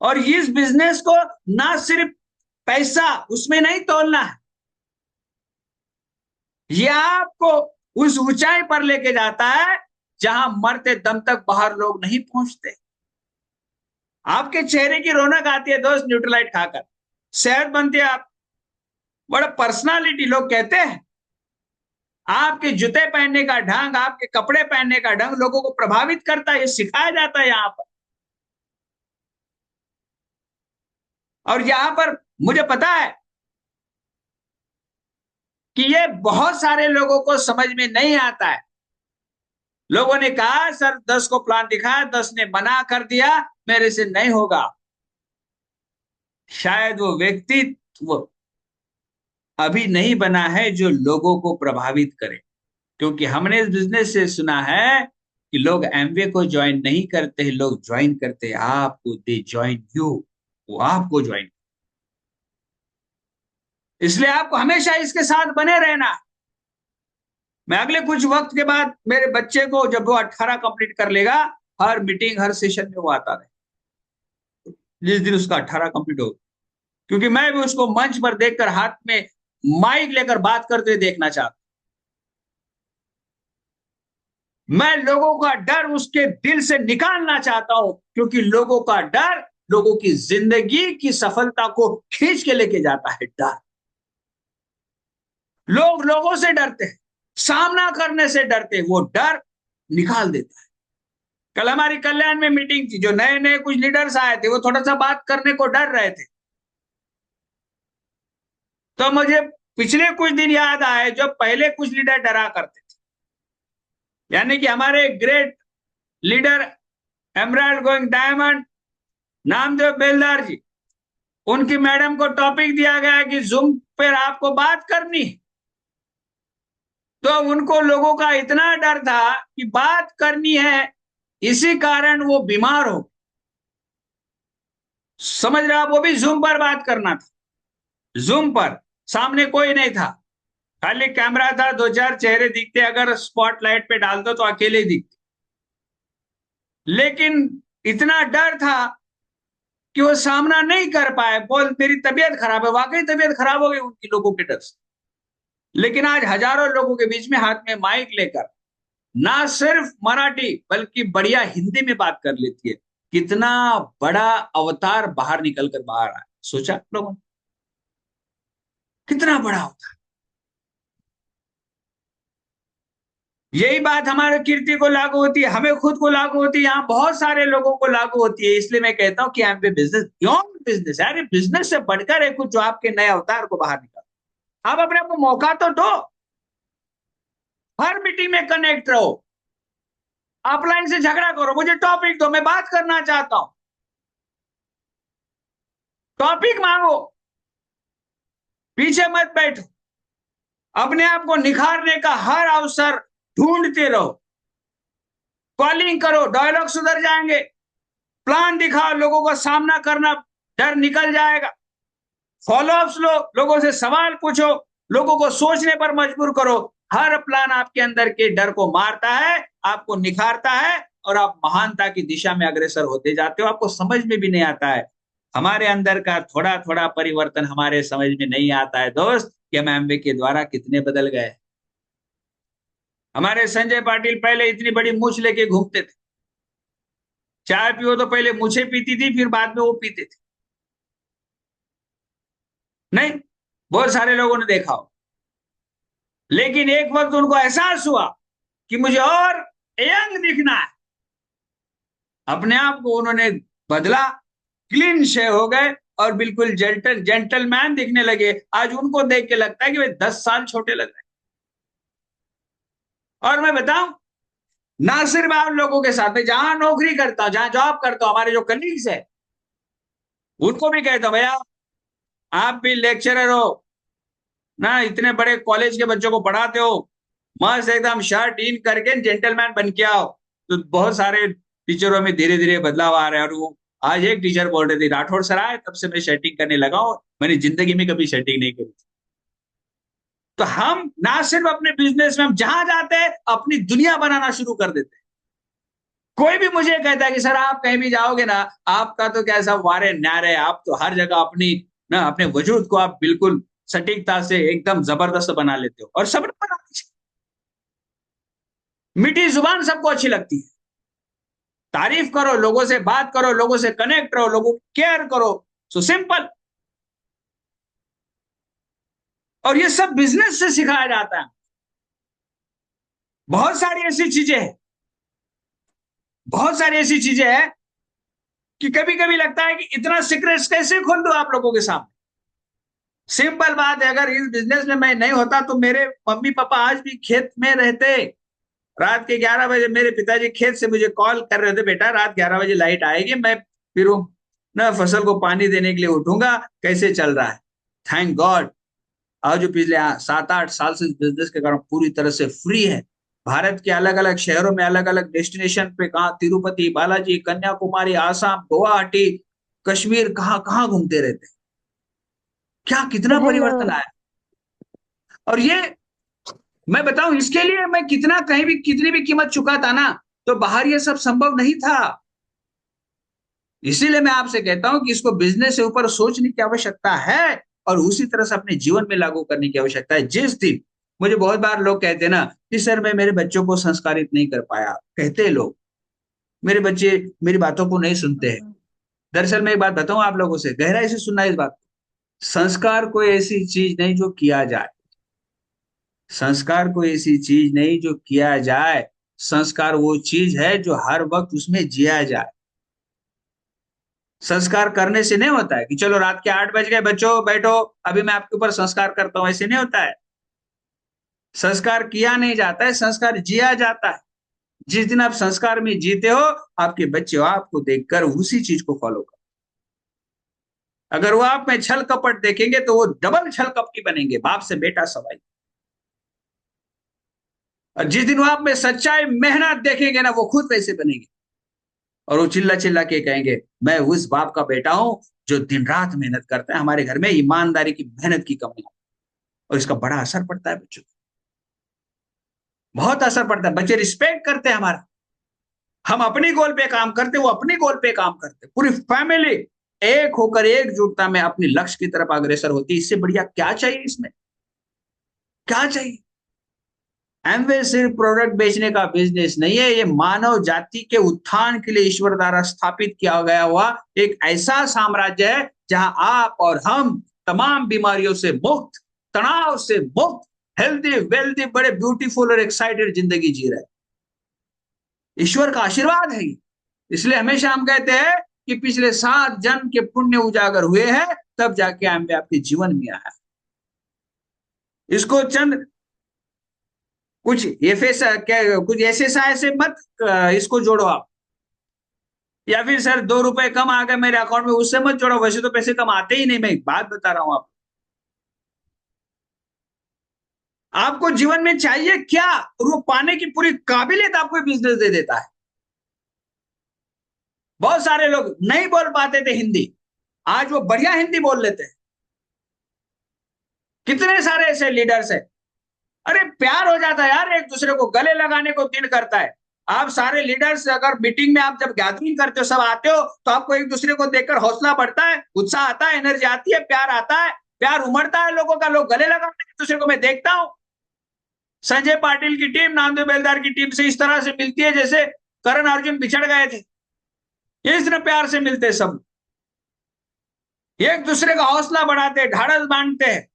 और इस बिजनेस को ना सिर्फ पैसा उसमें नहीं तोलना है, यह आपको उस ऊंचाई पर लेके जाता है जहां मरते दम तक बाहर लोग नहीं पहुंचते। आपके चेहरे की रौनक आती है दोस्त न्यूट्रलाइट खाकर, सेहत बनती है। आप बड़ा पर्सनालिटी, लोग कहते हैं आपके जूते पहनने का ढंग, आपके कपड़े पहनने का ढंग लोगों को प्रभावित करता है, ये सिखाया जाता है यहां पर। और यहां पर मुझे पता है कि ये बहुत सारे लोगों को समझ में नहीं आता है। लोगों ने कहा सर 10 को प्लान दिखाया, 10 ने मना कर दिया, मेरे से नहीं होगा। शायद वो व्यक्तित्व अभी नहीं बना है जो लोगों को प्रभावित करे। क्योंकि हमने इस बिजनेस से सुना है कि लोग एमवे को ज्वाइन नहीं करते हैं, लोग ज्वाइन करते हैं आपको, दे ज्वाइन यू, वो आपको ज्वाइन। इसलिए आपको हमेशा इसके साथ बने रहना। मैं अगले कुछ वक्त के बाद मेरे बच्चे को, जब वो 18 कंप्लीट कर लेगा, हर मीटिंग हर सेशन में वो आता रहे, जिस दिन उसका 18 कंप्लीट हो। क्योंकि मैं भी उसको मंच पर देखकर हाथ में माइक लेकर बात करते हुए देखना चाहता हूं। मैं लोगों का डर उसके दिल से निकालना चाहता हूं, क्योंकि लोगों का डर लोगों की जिंदगी की सफलता को खींच के लेके जाता है। डर, लोग लोगों से डरते हैं, सामना करने से डरते हैं, वो डर निकाल देता है। कल हमारी कल्याण में मीटिंग थी, जो नए नए कुछ लीडर्स आए थे, वो थोड़ा सा बात करने को डर रहे थे। तो मुझे पिछले कुछ दिन याद आए, जब पहले कुछ लीडर डरा करते थे। यानी कि हमारे great leader, emerald going diamond, Namdev बेलदार जी, उनकी मैडम को टॉपिक दिया गया कि जूम पर आपको बात करनी है। तो उनको लोगों का इतना डर था कि बात करनी है, इसी कारण वो बीमार हो। समझ रहे आप? वो भी जूम पर बात करना था। जूम पर सामने कोई नहीं था, खाली कैमरा था, दो चार चेहरे दिखते, अगर स्पॉटलाइट पे डाल दो तो अकेले ही दिखते। लेकिन इतना डर था कि वो सामना नहीं कर पाए। बोल, मेरी तबीयत खराब है, वाकई तबीयत खराब हो गई उनकी लोगों के डर से। लेकिन आज हजारों लोगों के बीच में हाथ में माइक लेकर ना सिर्फ मराठी बल्कि बढ़िया हिंदी में बात कर लेती है। कितना बड़ा अवतार बाहर निकल कर बाहर आया, सोचा आप लोगों ने? कितना बड़ा अवतार। यही बात हमारे कीर्ति को लागू होती है, हमें खुद को लागू होती है, यहाँ बहुत सारे लोगों को लागू होती है। इसलिए मैं कहता हूँ कि एम बिजनेस बियॉन्ड बिजनेस, यार बिजनेस से बढ़कर है कुछ जो आपके नए अवतार को बाहर निकाल। आप अपने आप को मौका तो दो, हर मीटिंग में कनेक्ट रहो, ऑफलाइन से झगड़ा करो, मुझे टॉपिक दो, मैं बात करना चाहता हूं, टॉपिक मांगो, पीछे मत बैठो। अपने आप को निखारने का हर अवसर ढूंढते रहो, कॉलिंग करो, डायलॉग सुधर जाएंगे, प्लान दिखाओ, लोगों का सामना करना, डर निकल जाएगा। फॉलोअप्स लो, लोगों से सवाल पूछो, लोगों को सोचने पर मजबूर करो। हर प्लान आपके अंदर के डर को मारता है, आपको निखारता है, और आप महानता की दिशा में अग्रसर होते जाते हो। आपको समझ में भी नहीं आता है, हमारे अंदर का थोड़ा थोड़ा परिवर्तन हमारे समझ में नहीं आता है दोस्त, कि हम एमवे के द्वारा कितने बदल गए। हमारे संजय पाटिल पहले इतनी बड़ी मूछ लेके घूमते थे, चाय पियो तो पहले मूछें पीती थी, फिर बाद में वो पीते थे। नहीं, बहुत सारे लोगों ने देखा हो। लेकिन एक वक्त उनको एहसास हुआ कि मुझे और यंग दिखना है, अपने आप को उन्होंने बदला, क्लीन शेव हो गए और बिल्कुल जेंटलमैन दिखने लगे। आज उनको देख के लगता है कि वे 10 साल छोटे लग रहे हैं। और मैं बताऊं, ना सिर्फ आप लोगों के साथ, मैं जहां नौकरी करता हूं, जहां जॉब करता हूं, हमारे जो कलीग्स है, उनको भी कहता हूं, भैया आप भी लेक्चरर हो ना, इतने बड़े कॉलेज के बच्चों को पढ़ाते हो, मस्त एकदम शर्ट इन करके जेंटलमैन बन के आओ। तो बहुत सारे टीचरों में धीरे धीरे बदलाव आ रहा है। और वो आज एक टीचर बोल रहे थे, राठौड़ सर आए तब से मैं शर्टिंग करने लगा हूं, मैंने जिंदगी में कभी शर्टिंग नहीं करी। तो हम ना सिर्फ अपने बिजनेस में, हम जहां जाते हैं अपनी दुनिया बनाना शुरू कर देते हैं। कोई भी मुझे कहता है कि सर आप कहीं भी जाओगे ना, आपका तो क्या सब वारे न्यारे, आप तो हर जगह अपनी ना अपने वजूद को आप बिल्कुल सटीकता से एकदम जबरदस्त बना लेते हो, और सब बनानी चाहिए। मीठी जुबान सबको अच्छी लगती है, तारीफ करो, लोगों से बात करो, लोगों से कनेक्ट रहो, लोगों की केयर करो। So simple. और ये सब बिजनेस से सिखाया जाता है। बहुत सारी ऐसी चीजें हैं, बहुत सारी ऐसी चीजें हैं कि कभी कभी लगता है कि इतना सीक्रेट्स कैसे खोल दो आप लोगों के सामने। सिंपल बात है, अगर इस बिजनेस में मैं नहीं होता तो मेरे मम्मी पापा आज भी खेत में रहते। रात के 11 बजे मेरे पिताजी खेत से मुझे कॉल कर रहे थे, बेटा रात 11 बजे लाइट आएगी, मैं फिर ना फसल को पानी देने के लिए उठूंगा, कैसे चल रहा है? थैंक गॉड, आज जो पिछले 7-8 साल से इस बिजनेस के कारण पूरी तरह से फ्री है। भारत के अलग अलग शहरों में, अलग अलग डेस्टिनेशन पे, कहा तिरुपति बालाजी, कन्याकुमारी, आसाम, गुवाहाटी, कश्मीर, कहाँ कहाँ घूमते रहते हैं। क्या कितना हेलो। परिवर्तन आया। और ये मैं बताऊं इसके लिए मैं कितना कहीं भी कितनी भी कीमत चुकाता ना, तो बाहर ये सब संभव नहीं था। इसीलिए मैं आपसे कहता हूं कि इसको बिजनेस से ऊपर सोचने की आवश्यकता है और उसी तरह से अपने जीवन में लागू करने की आवश्यकता है। जिस दिन मुझे बहुत बार लोग कहते हैं ना कि सर मैं मेरे बच्चों को संस्कारित नहीं कर पाया, कहते हैं लोग मेरे बच्चे मेरी बातों को नहीं सुनते हैं। दरअसल मैं एक बात बताऊं आप लोगों से, गहराई से सुनना इस बात। संस्कार कोई ऐसी चीज नहीं जो किया जाए। संस्कार कोई ऐसी चीज नहीं जो किया जाए। संस्कार वो चीज है जो हर वक्त उसमें जिया जाए। संस्कार करने से नहीं होता है कि चलो रात के 8 बज गए बच्चों बैठो, अभी मैं आपके ऊपर संस्कार करता हूं, ऐसे नहीं होता है। संस्कार किया नहीं जाता है, संस्कार जिया जाता है। जिस दिन आप संस्कार में जीते हो, आपके बच्चे आपको देखकर उसी चीज को फॉलो कर। अगर वो आप में छल कपट देखेंगे तो वो डबल छल कपटी बनेंगे, बाप से बेटा सवाई। और जिस दिन वो आप में सच्चाई मेहनत देखेंगे ना, वो खुद वैसे बनेंगे। और वो चिल्ला चिल्ला के कहेंगे मैं उस बाप का बेटा हूं जो दिन रात मेहनत करता है। हमारे घर में ईमानदारी की मेहनत की कमी है और इसका बड़ा असर पड़ता है बच्चों को। बहुत असर पड़ता है, बच्चे रिस्पेक्ट करते हैं हमारा। हम अपनी गोल पे काम करते, वो अपनी गोल पे काम करते, पूरी फैमिली एक होकर एकजुटता में अपनी लक्ष्य की तरफ अग्रसर होती है। इससे बढ़िया क्या चाहिए इसमें, क्या चाहिए। एमवे सिर्फ प्रोडक्ट बेचने का बिजनेस नहीं है, ये मानव जाति के उत्थान के लिए ईश्वर द्वारा स्थापित किया गया हुआ एक ऐसा साम्राज्य है जहां आप और हम तमाम बीमारियों से मुक्त, तनाव से मुक्त, हेल्दी वेल्दी, बड़े ब्यूटीफुल और एक्साइटेड जिंदगी जी रहे। ईश्वर का आशीर्वाद है ये। इसलिए हमेशा हम कहते हैं कि पिछले 7 जन्म के पुण्य उजागर हुए हैं, तब जाके एमवे आपके जीवन में आया। इसको चंद कुछ कुछ ऐसे मत इसको जोड़ो आप, या फिर सर 2 रुपए कम आ गए मेरे अकाउंट में उससे मत जोड़ो, वैसे तो पैसे कम आते ही नहीं। मैं एक बात बता रहा हूं आप, आपको जीवन में चाहिए क्या और वो पाने की पूरी काबिलियत आपको बिजनेस दे देता है। बहुत सारे लोग नहीं बोल पाते थे हिंदी, आज वो बढ़िया हिंदी बोल लेते हैं। कितने सारे ऐसे लीडर्स हैं। अरे प्यार हो जाता है यार, एक दूसरे को गले लगाने को दिल करता है। आप सारे लीडर्स अगर मीटिंग में आप जब गैदरिंग करते हो, सब आते हो, तो आपको एक दूसरे को देखकर हौसला बढ़ता है, उत्साह आता है, एनर्जी आती है, प्यार आता है, प्यार उमड़ता है लोगों का, लोग गले लगाते हैं एक दूसरे को। मैं देखता हूं संजय पाटिल की टीम नामदेव बेलदार की टीम से इस तरह से मिलती है जैसे करण अर्जुन बिछड़ गए थे। इस तरह प्यार से मिलते सब, एक दूसरे का हौसला बढ़ाते, ढाढ़स बांधते हैं।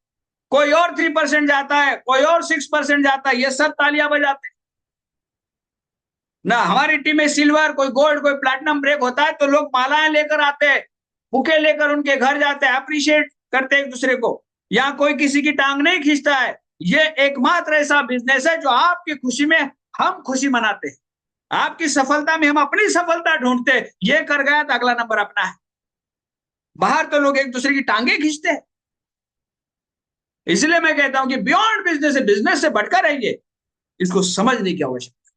कोई और 3% जाता है, कोई और 6% जाता है, ये सब तालियां बजाते हैं ना। हमारी टीम में सिल्वर, कोई गोल्ड, कोई प्लैटिनम ब्रेक होता है तो लोग मालाएं लेकर आते हैं, बुके लेकर उनके घर जाते हैं, अप्रिशिएट करते हैं एक दूसरे को। यहाँ कोई किसी की टांग नहीं खींचता है। ये एकमात्र ऐसा बिजनेस है जो आपकी खुशी में हम खुशी मनाते हैं, आपकी सफलता में हम अपनी सफलता ढूंढते हैं। ये कर गया तो अगला नंबर अपना है। बाहर तो लोग एक दूसरे की टांगे खींचते हैं। इसलिए मैं कहता हूं कि बियॉन्ड बिजनेस है, बिजनेस से बढ़कर है ये, इसको समझने की आवश्यकता।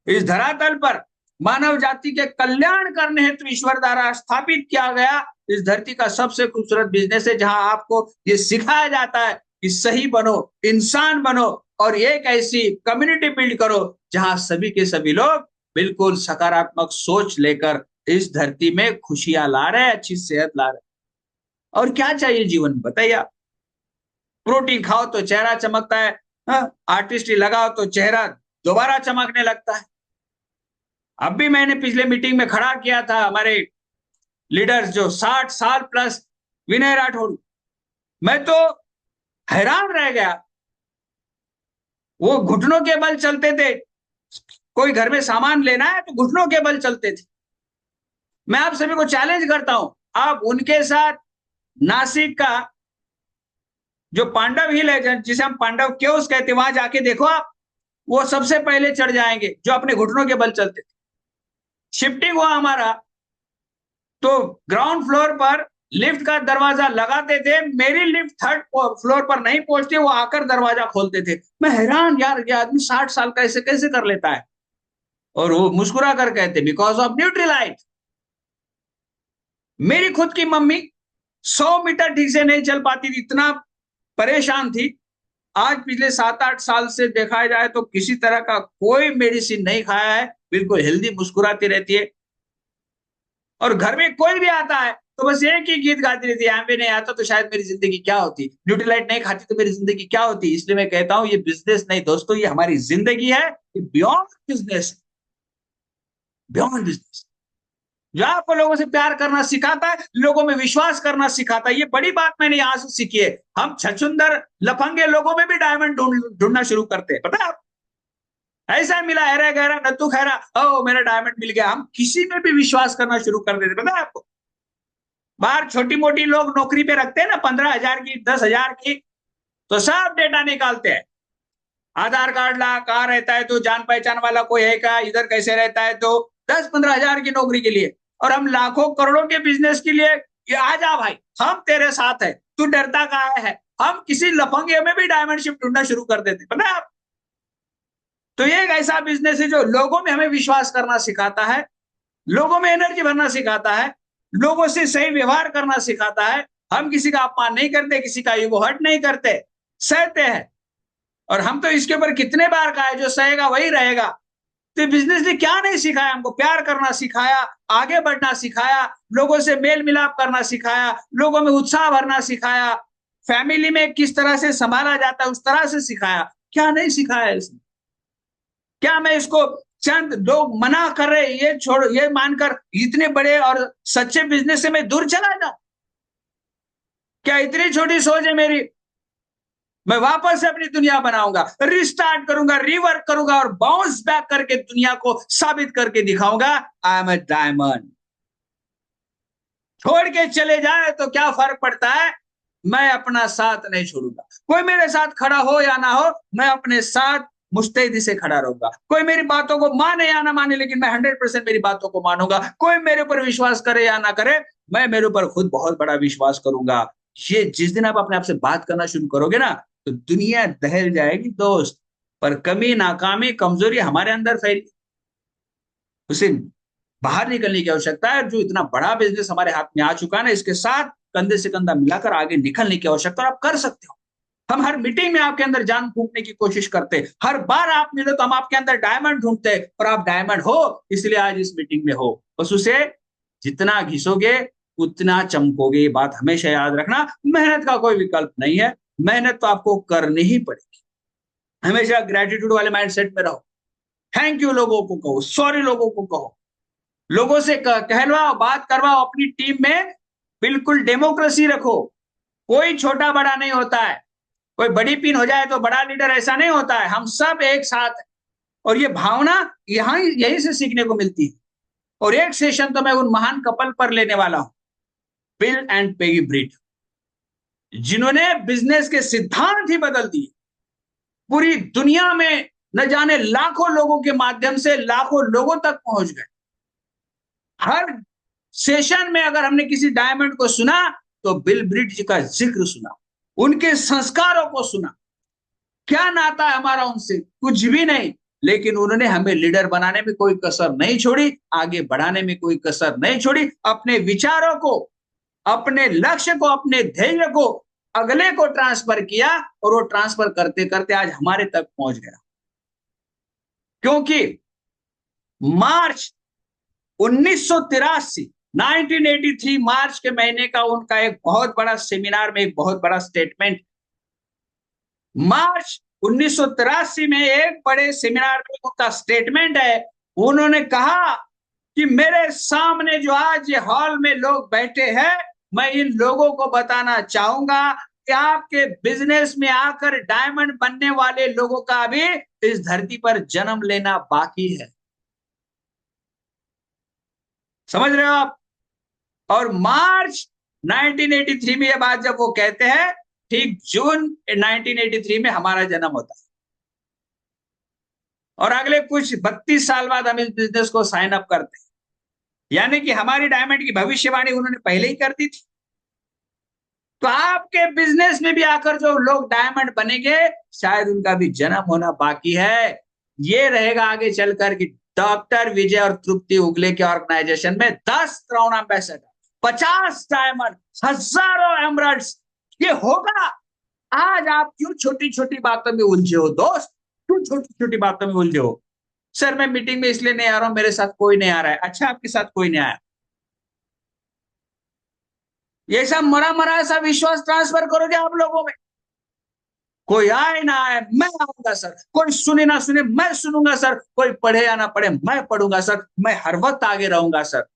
इस धरातल पर मानव जाति के कल्याण करने हेतु ईश्वर द्वारा स्थापित किया गया इस धरती का सबसे खूबसूरत बिजनेस है, जहां आपको ये सिखाया जाता है कि सही बनो, इंसान बनो और एक ऐसी कम्युनिटी बिल्ड करो जहां सभी के सभी लोग बिल्कुल सकारात्मक सोच लेकर इस धरती में खुशियां ला रहे हैं, अच्छी सेहत ला रहे हैं। और क्या चाहिए जीवन में बताइए आप। प्रोटीन खाओ तो चेहरा चमकता है, हाँ? आर्टिस्ट्री लगाओ तो चेहरा दोबारा चमकने लगता है। अब भी मैंने पिछले मीटिंग में खड़ा किया था हमारे लीडर्स जो 60 साल प्लस, विनय राठौड़। मैं तो हैरान रह गया, वो घुटनों के बल चलते थे। कोई घर में सामान लेना है तो घुटनों के बल चलते थे। मैं आप सभी को चैलेंज करता हूं, आप उनके साथ नासिक का जो पांडव हिल है, जिसे हम पांडव केव्स कहते हैं, वहां जाके देखो आप, वो सबसे पहले चढ़ जाएंगे जो अपने घुटनों के बल चलते थे। शिफ्टिंग हुआ हमारा तो ग्राउंड फ्लोर पर लिफ्ट का दरवाजा लगाते थे, मेरी लिफ्ट 3rd फ्लोर पर नहीं पहुंचती, वो आकर दरवाजा खोलते थे। मैं हैरान, यार ये आदमी 60 साल का ऐसे कैसे कर लेता है। और वो मुस्कुरा कर कहते बिकॉज ऑफ न्यूट्रीलाइट। मेरी खुद की मम्मी 100 मीटर ठीक से नहीं चल पाती थी, इतना परेशान थी। आज पिछले 7-8 साल से देखा जाए तो किसी तरह का कोई मेडिसिन नहीं खाया है, बिल्कुल हेल्दी मुस्कुराती रहती है। और घर में कोई भी आता है तो बस एक ही गीत गाती रहती है, एमवे नहीं आता तो शायद मेरी जिंदगी क्या होती, न्यूट्रीलाइट नहीं खाती तो मेरी जिंदगी क्या होती। इसलिए मैं कहता हूं ये बिजनेस नहीं दोस्तों, ये हमारी जिंदगी है, ये बियॉन्ड बिजनेस, बियॉन्ड बिजनेस। जो आपको लोगों से प्यार करना सिखाता है, लोगों में विश्वास करना सिखाता है। ये बड़ी बात मैंने यहां से सीखी है। हम छछुंदर लफंगे लोगों में भी डायमंड ढूंढना शुरू करते हैं, पता है आप। ऐसा मिला हैरा गहरा नत्थू खैरा, ओ मेरा डायमंड मिल गया, हम किसी में भी विश्वास करना शुरू कर देते, पता है आपको। बाहर छोटी मोटी लोग नौकरी पे रखते हैं ना, 15,000 की, 10,000 की, तो सब डेटा निकालते हैं। आधार कार्ड ला, कहाँ रहता है, तो जान पहचान वाला कोई है क्या, इधर कैसे रहता है, तो 10-15 हजार की नौकरी के लिए। और हम लाखों करोड़ों के बिजनेस के लिए, ये आ जा भाई, हम तेरे साथ है, तू डरता कहाँ है। हम किसी लफंगे में भी डायमंड शिप ढूंढना शुरू कर देते, पता है आप। तो ये एक ऐसा बिजनेस है जो लोगों में हमें विश्वास करना सिखाता है, लोगों में एनर्जी भरना सिखाता है, लोगों से सही व्यवहार करना सिखाता है। हम किसी का अपमान नहीं करते, किसी का ईगो हर्ट नहीं करते, सहते हैं। और हम तो इसके ऊपर कितने बार कहा है, जो सहेगा वही रहेगा। तो बिजनेस ने क्या नहीं सिखाया हमको, प्यार करना सिखाया, आगे बढ़ना सिखाया, लोगों से मेल मिलाप करना सिखाया, लोगों में उत्साह भरना सिखाया, फैमिली में किस तरह से संभाला जाता है उस तरह से सिखाया। क्या नहीं सिखाया इसने। क्या मैं इसको चंद लोग मना कर रहे ये छोड़, ये मानकर इतने बड़े और सच्चे बिजनेस से मैं दूर चला जाऊं? क्या इतनी छोटी सोच है मेरी? मैं वापस से अपनी दुनिया बनाऊंगा, रिस्टार्ट करूंगा, रिवर्क करूंगा और बाउंस बैक करके दुनिया को साबित करके दिखाऊंगा आई एम ए डायमंड। छोड़ के चले जाए तो क्या फर्क पड़ता है, मैं अपना साथ नहीं छोड़ूंगा। कोई मेरे साथ खड़ा हो या ना हो, मैं अपने साथ मुस्तैदी से खड़ा रहूंगा। कोई मेरी बातों को माने या ना माने, लेकिन मैं 100% मेरी बातों को मानूंगा। कोई मेरे ऊपर विश्वास करे या ना करे, मैं मेरे ऊपर खुद बहुत बड़ा विश्वास करूंगा। ये जिस दिन आप अपने आप से बात करना शुरू करोगे ना, तो दुनिया दहल जाएगी दोस्त। पर कमी, नाकामी, कमजोरी हमारे अंदर फैली, उसे बाहर निकलने की आवश्यकता है। जो इतना बड़ा बिजनेस हमारे हाथ में आ चुका है ना, इसके साथ कंधे से कंधा मिलाकर आगे निकलने की आवश्यकता, और आप कर सकते हो। हम हर मीटिंग में आपके अंदर जान फूंकने की कोशिश करते हैं। हर बार आप मिले तो हम आपके अंदर डायमंड ढूंढते हैं, और आप डायमंड हो, इसलिए आज इस मीटिंग में हो। बस उसे जितना घिसोगे उतना चमकोगे, ये बात हमेशा याद रखना। मेहनत का कोई विकल्प नहीं है, मेहनत तो आपको करनी ही पड़ेगी। हमेशा ग्रेटिट्यूड वाले माइंडसेट में रहो। थैंक यू लोगों को कहो, सॉरी लोगों को कहो, लोगों से कहलवाओ, बात करवाओ। अपनी टीम में बिल्कुल डेमोक्रेसी रखो। कोई छोटा बड़ा नहीं होता है, कोई बड़ी पिन हो जाए तो बड़ा लीडर, ऐसा नहीं होता है। हम सब एक साथ हैं। और ये भावना यहाँ यहीं से सीखने को मिलती है। और एक सेशन तो मैं उन महान कपल पर लेने वाला हूं, बिल एंड पेगी ब्रिट, जिन्होंने बिजनेस के सिद्धांत ही बदल दिए। पूरी दुनिया में न जाने लाखों लोगों के माध्यम से लाखों लोगों तक पहुंच गए। हर सेशन में अगर हमने किसी डायमंड को सुना तो बिल ब्रिट जी का जिक्र सुना, उनके संस्कारों को सुना। क्या नाता है हमारा उनसे, कुछ भी नहीं, लेकिन उन्होंने हमें लीडर बनाने में कोई कसर नहीं छोड़ी, आगे बढ़ाने में कोई कसर नहीं छोड़ी। अपने विचारों को, अपने लक्ष्य को, अपने ध्येय को अगले को ट्रांसफर किया, और वो ट्रांसफर करते करते आज हमारे तक पहुंच गया। क्योंकि मार्च 1983, 1983 मार्च के महीने का उनका एक बहुत बड़ा सेमिनार में एक बहुत बड़ा स्टेटमेंट, मार्च 1983 में एक बड़े सेमिनार में उनका स्टेटमेंट है। उन्होंने कहा कि मेरे सामने जो आज ये हॉल में लोग बैठे हैं, मैं इन लोगों को बताना चाहूंगा कि आपके बिजनेस में आकर डायमंड बनने वाले लोगों का भी इस धरती पर जन्म लेना बाकी है। समझ रहे हो आप? और मार्च 1983 में ये बात जब वो कहते हैं, ठीक जून 1983 में हमारा जन्म होता है। और अगले कुछ 32 साल बाद हम इस बिजनेस को साइन अप करते हैं। यानी कि हमारी डायमंड की भविष्यवाणी उन्होंने पहले ही कर दी थी। तो आपके बिजनेस में भी आकर जो लोग डायमंड बनेंगे, शायद उनका भी जन्म होना बाकी है। ये रहेगा आगे चलकर कि डॉक्टर विजय और तृप्ति उगले के ऑर्गेनाइजेशन में 10 क्राउन एम्बेसडर, 50 डायमंड, हजारों एमरल्ड्स, ये होगा। आज आप क्यों छोटी छोटी बातों में उलझे हो दोस्त? क्यों छोटी छोटी बातों में उलझे हो? सर मैं मीटिंग में इसलिए नहीं आ रहा हूं, मेरे साथ कोई नहीं आ रहा है। अच्छा, आपके साथ कोई नहीं आया? ये सब मरा मरा सा विश्वास ट्रांसफर करोगे आप लोगों में? कोई आए ना आए मैं आऊंगा सर, कोई सुने ना सुने मैं सुनूंगा सर, कोई पढ़े या ना पढ़े मैं पढ़ूंगा सर, मैं हर वक्त आगे रहूंगा सर।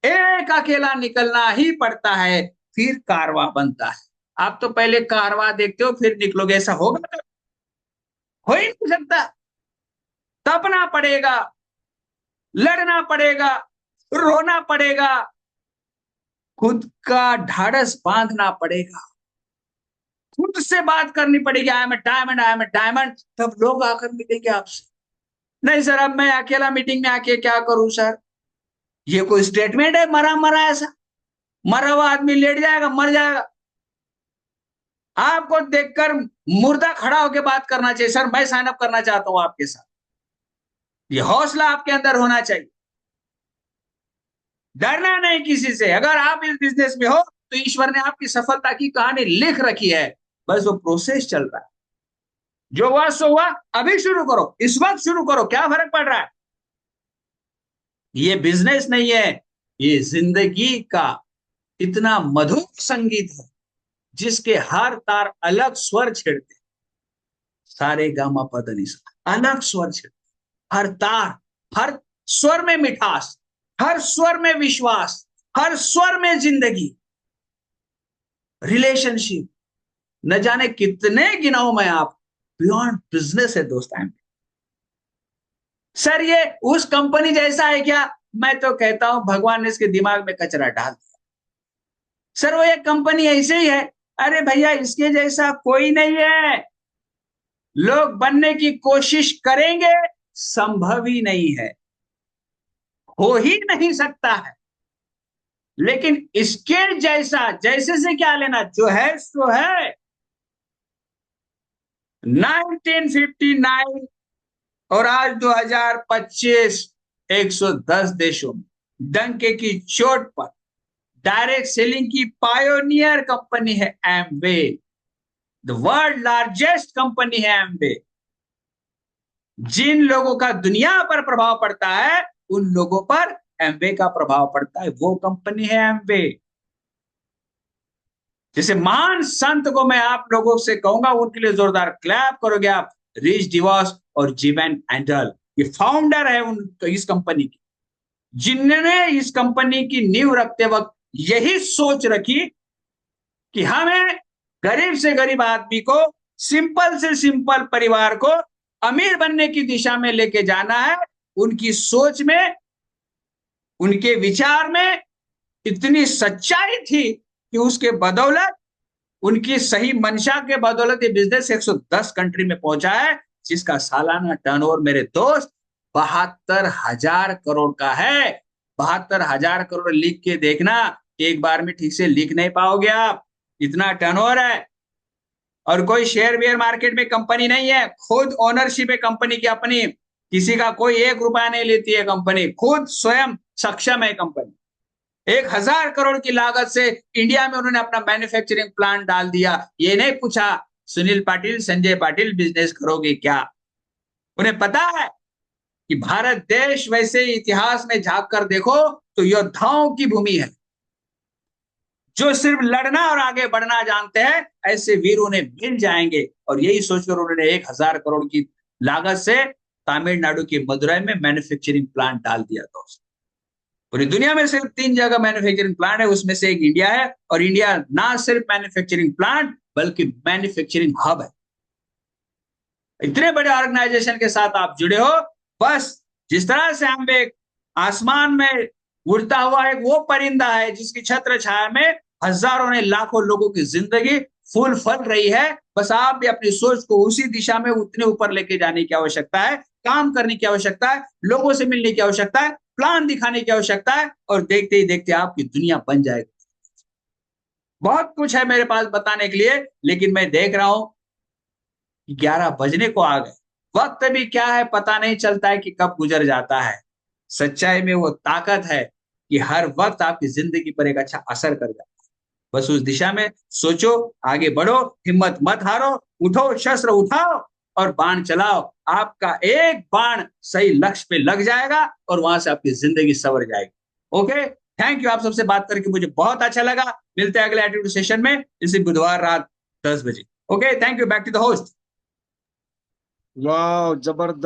एक अकेला निकलना ही पड़ता है, फिर कारवां बनता है। आप तो पहले कारवां देखते हो फिर निकलोगे, ऐसा होगा? हो ही नहीं सकता। तपना पड़ेगा, लड़ना पड़ेगा, रोना पड़ेगा, खुद का ढाढ़स बांधना पड़ेगा, खुद से बात करनी पड़ेगी, I am a diamond, I am a diamond, तब लोग आकर मिलेंगे आपसे। नहीं सर, अब मैं अकेला मीटिंग में आके क्या करूं सर? ये कोई स्टेटमेंट है मरा मरा ऐसा? मरा हुआ आदमी लेट जाएगा, मर जाएगा। आपको देखकर मुर्दा खड़ा होकर बात करना चाहिए, सर मैं साइन अप करना चाहता हूं आपके साथ। ये हौसला आपके अंदर होना चाहिए, डरना नहीं किसी से। अगर आप इस बिजनेस में हो तो ईश्वर ने आपकी सफलता की कहानी लिख रखी है, बस वो प्रोसेस चल रहा है। जो हुआ सो हुआ, अभी शुरू करो, इस वक्त शुरू करो, क्या फर्क पड़ रहा है? ये बिजनेस नहीं है, ये जिंदगी का इतना मधुर संगीत है, जिसके हर तार अलग स्वर छेड़ते, सारे गामा पद निसा अलग स्वर छेड़ते, हर तार, हर स्वर में मिठास, हर स्वर में विश्वास, हर स्वर में जिंदगी, रिलेशनशिप, न जाने कितने गिनाऊं मैं आप। बियॉन्ड बिजनेस है दोस्त। सर ये उस कंपनी जैसा है क्या? मैं तो कहता हूं भगवान ने इसके दिमाग में कचरा डाल दिया। सर वो ये कंपनी ऐसे ही है। अरे भैया, इसके जैसा कोई नहीं है। लोग बनने की कोशिश करेंगे, संभव ही नहीं है, हो ही नहीं सकता है। लेकिन इसके जैसा, जैसे से क्या लेना, जो है सो है। 1959 और आज 2025, 110 देशों में डंके की चोट पर डायरेक्ट सेलिंग की पायोनियर कंपनी है Amway. The world largest company है एमवे। जिन लोगों का दुनिया पर प्रभाव पड़ता है, उन लोगों पर एमवे का प्रभाव पड़ता है, वो कंपनी है एमवे। जैसे महान संत को मैं आप लोगों से कहूंगा, उनके लिए जोरदार क्लैप करोगे आप। रिच डिवॉस और जीवन एंडल, ये फाउंडर है उन इस कंपनी की, जिन्होंने इस कंपनी की नींव रखते वक्त यही सोच रखी कि हमें गरीब से गरीब आदमी को, सिंपल से सिंपल परिवार को अमीर बनने की दिशा में लेके जाना है। उनकी सोच में, उनके विचार में इतनी सच्चाई थी कि उसके बदौलत, उनकी सही मंशा के बदौलत ये बिजनेस 110 कंट्री में पहुंचा है, जिसका सालाना टर्नओवर मेरे दोस्त 72,000 करोड़ का है। 72,000 करोड़ लिख के देखना, एक बार में ठीक से लिख नहीं पाओगे आप, इतना टर्नओवर है। और कोई शेयर वेयर मार्केट में कंपनी नहीं है, खुद ओनरशिप है कंपनी की अपनी, किसी का कोई 1 रुपया नहीं लेती है कंपनी, खुद स्वयं सक्षम है कंपनी। 1,000 करोड़ की लागत से इंडिया में उन्होंने अपना मैन्युफैक्चरिंग प्लांट डाल दिया। ये नहीं पूछा सुनील पाटिल, संजय पाटिल बिजनेस करोगे क्या? उन्हें पता है कि भारत देश, वैसे इतिहास में झांक कर देखो तो योद्धाओं की भूमि है। जो सिर्फ लड़ना और आगे बढ़ना जानते हैं, ऐसे वीर उन्हें मिल जाएंगे। और यही सोचकर उन्होंने 1,000 करोड़ की लागत से तमिलनाडु के मदुरई में मैन्युफैक्चरिंग प्लांट डाल दिया दोस्त। पूरी दुनिया में सिर्फ 3 जगह मैन्युफैक्चरिंग प्लांट है, उसमें से एक इंडिया है। और इंडिया ना सिर्फ मैन्युफैक्चरिंग प्लांट बल्कि मैन्युफैक्चरिंग हब है। इतने बड़े ऑर्गेनाइजेशन के साथ आप जुड़े हो, बस जिस तरह से हम एक आसमान में उड़ता हुआ एक वो परिंदा है, जिसकी छत्र छाया में हजारों ने लाखों लोगों की जिंदगी फूल फल रही है। बस आप भी अपनी सोच को उसी दिशा में उतने ऊपर लेके जाने की आवश्यकता है, काम करने की आवश्यकता है, लोगों से मिलने की आवश्यकता है, प्लान दिखाने की आवश्यकता है, और देखते ही देखते आपकी दुनिया बन जाएगी। बहुत कुछ है मेरे पास बताने के लिए, लेकिन मैं देख रहा हूं 11 बजने को आ गए। वक्त भी क्या है पता नहीं चलता है कि कब गुजर जाता है। सच्चाई में वो ताकत है कि हर वक्त आपकी जिंदगी पर एक अच्छा असर कर जाता है। बस उस दिशा में सोचो, आगे बढ़ो, हिम्मत मत हारो, उठो, शस्त्र उठाओ और बाण चलाओ। आपका एक बाण सही लक्ष्य पे लग जाएगा और वहां से आपकी जिंदगी सवर जाएगी। Okay, thank you. आप सबसे बात करके मुझे बहुत अच्छा लगा। मिलते हैं अगले एटीट्यूड सेशन में, इसी बुधवार रात 10 बजे। Okay, thank you. Back to the host. वाह, जबरदस्त।